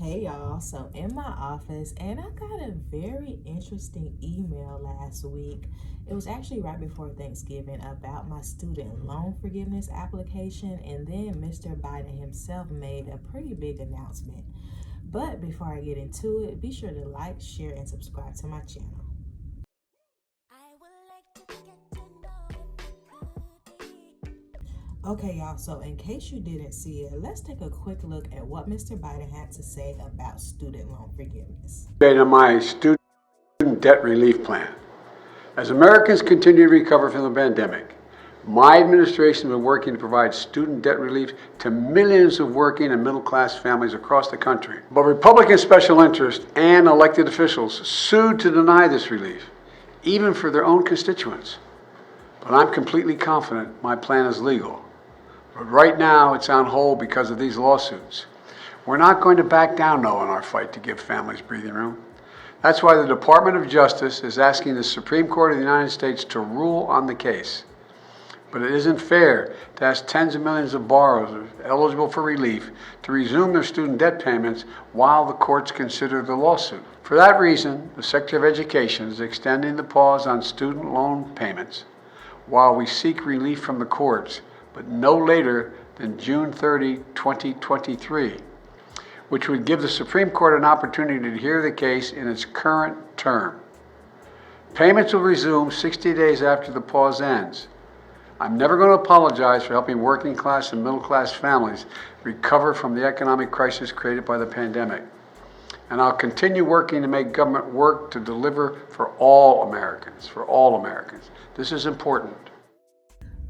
Hey y'all, so in my office, and I got a very interesting email last week. It was actually right before Thanksgiving about my student loan forgiveness application, and then Mr. Biden himself made a pretty big announcement. But before I get into it, be sure to like, share, and subscribe to my channel. Okay, y'all, so in case you didn't see it, let's take a quick look at what Mr. Biden had to say about student loan forgiveness. On my student debt relief plan. As Americans continue to recover from the pandemic, my administration has been working to provide student debt relief to millions of working and middle-class families across the country. But Republican special interests and elected officials sued to deny this relief, even for their own constituents. But I'm completely confident my plan is legal. But right now, it's on hold because of these lawsuits. We're not going to back down, though, in our fight to give families breathing room. That's why the Department of Justice is asking the Supreme Court of the United States to rule on the case. But it isn't fair to ask tens of millions of borrowers eligible for relief to resume their student debt payments while the courts consider the lawsuit. For that reason, the Secretary of Education is extending the pause on student loan payments while we seek relief from the courts, but no later than June 30, 2023, which would give the Supreme Court an opportunity to hear the case in its current term. Payments will resume 60 days after the pause ends. I'm never going to apologize for helping working class and middle class families recover from the economic crisis created by the pandemic. And I'll continue working to make government work to deliver for all Americans, This is important.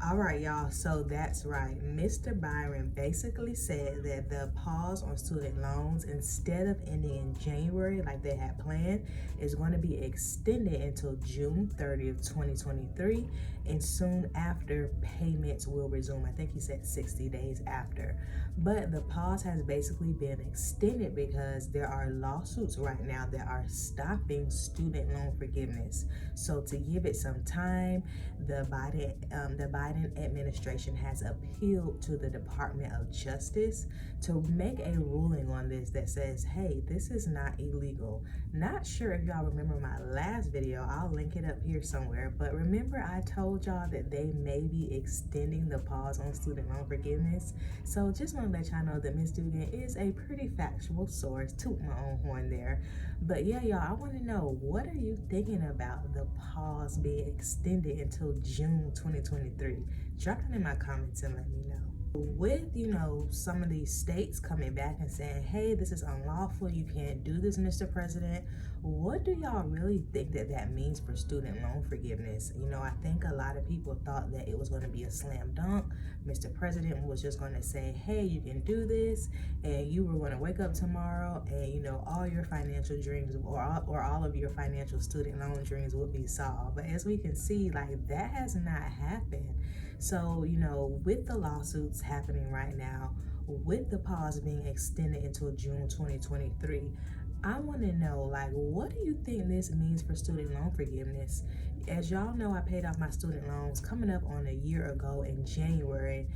All right, y'all, so that's right. Mr. Byron basically said that the pause on student loans, instead of ending in January like they had planned, is going to be extended until June 30th, 2023, and soon after, payments will resume. I think he said 60 days after. But the pause has basically been extended because there are lawsuits right now that are stopping student loan forgiveness. So to give it some time, the Biden administration has appealed to the Department of Justice to make a ruling on this that says, hey, this is not illegal. Not sure if y'all remember my last video. I'll link it up here somewhere. But remember I told y'all that they may be extending the pause on student loan forgiveness. So just want to let y'all know that Ms. Dugan is a pretty factual source. Toot my own horn there. But yeah, y'all, I want to know, what are you thinking about the pause being extended until June 2023? Drop it in my comments and let me know. With, some of these states coming back and saying, hey, this is unlawful, you can't do this, Mr. President, what do y'all really think that means for student loan forgiveness? I think a lot of people thought that it was going to be a slam dunk. Mr. President was just going to say, hey, you can do this, and you were going to wake up tomorrow and, all your financial dreams or all of your financial student loan dreams will be solved. But as we can see, that has not happened. So, with the lawsuits happening right now, with the pause being extended until June 2023, I want to know, what do you think this means for student loan forgiveness? As y'all know, I paid off my student loans coming up on a year ago in January.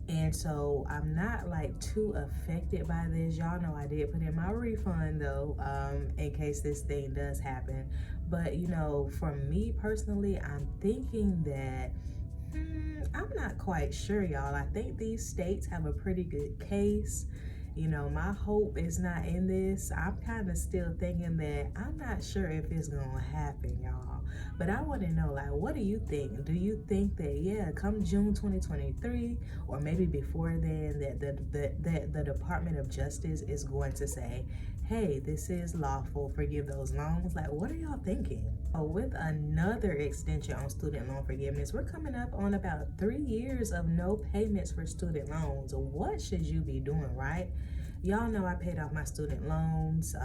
And so I'm not too affected by this. Y'all know I did put in my refund though, in case this thing does happen. But, for me personally, I'm thinking that I'm not quite sure, y'all. I think these states have a pretty good case. My hope is not in this. I'm kind of still thinking that I'm not sure if it's gonna happen, y'all. But I want to know, what do you think? Do you think that, come June 2023, or maybe before then, that the Department of Justice is going to say, hey, this is lawful, forgive those loans? What are y'all thinking? With another extension on student loan forgiveness, we're coming up on about 3 years of no payments for student loans. What should you be doing, right? Y'all know I paid off my student loans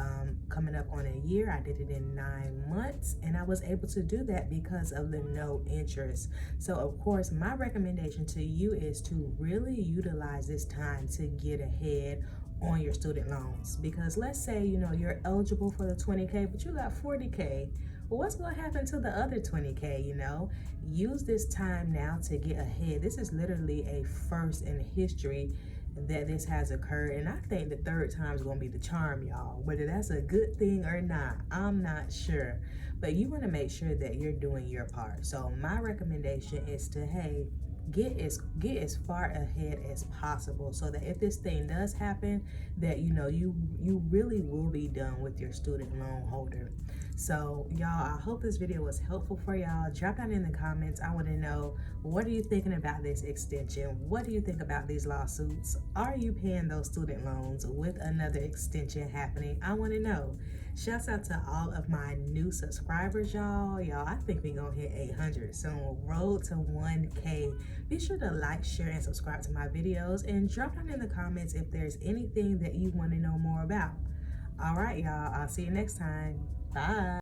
coming up on a year. I did it in 9 months, and I was able to do that because of the no interest. So of course, my recommendation to you is to really utilize this time to get ahead on your student loans. Because let's say, you're eligible for the 20K, but you got 40K. Well, what's going to happen to the other 20K, Use this time now to get ahead. This is literally a first in history that this has occurred, and I think the third time is going to be the charm, y'all. Whether that's a good thing or not, I'm not sure, but you want to make sure that you're doing your part. So my recommendation is to, hey, get as far ahead as possible, so that if this thing does happen, that you know you really will be done with your student loan holder. So y'all, I hope this video was helpful for y'all. Drop down in the comments. I want to know, what are you thinking about this extension? What do you think about these lawsuits? Are you paying those student loans with another extension happening? I want to know. Shouts out to all of my new subscribers, y'all. I think we're gonna hit 800 soon. Road to 1K. Be sure to like, share, and subscribe to my videos, and drop down in the comments if there's anything that you want to know more about. All right, y'all, I'll see you next time. Bye.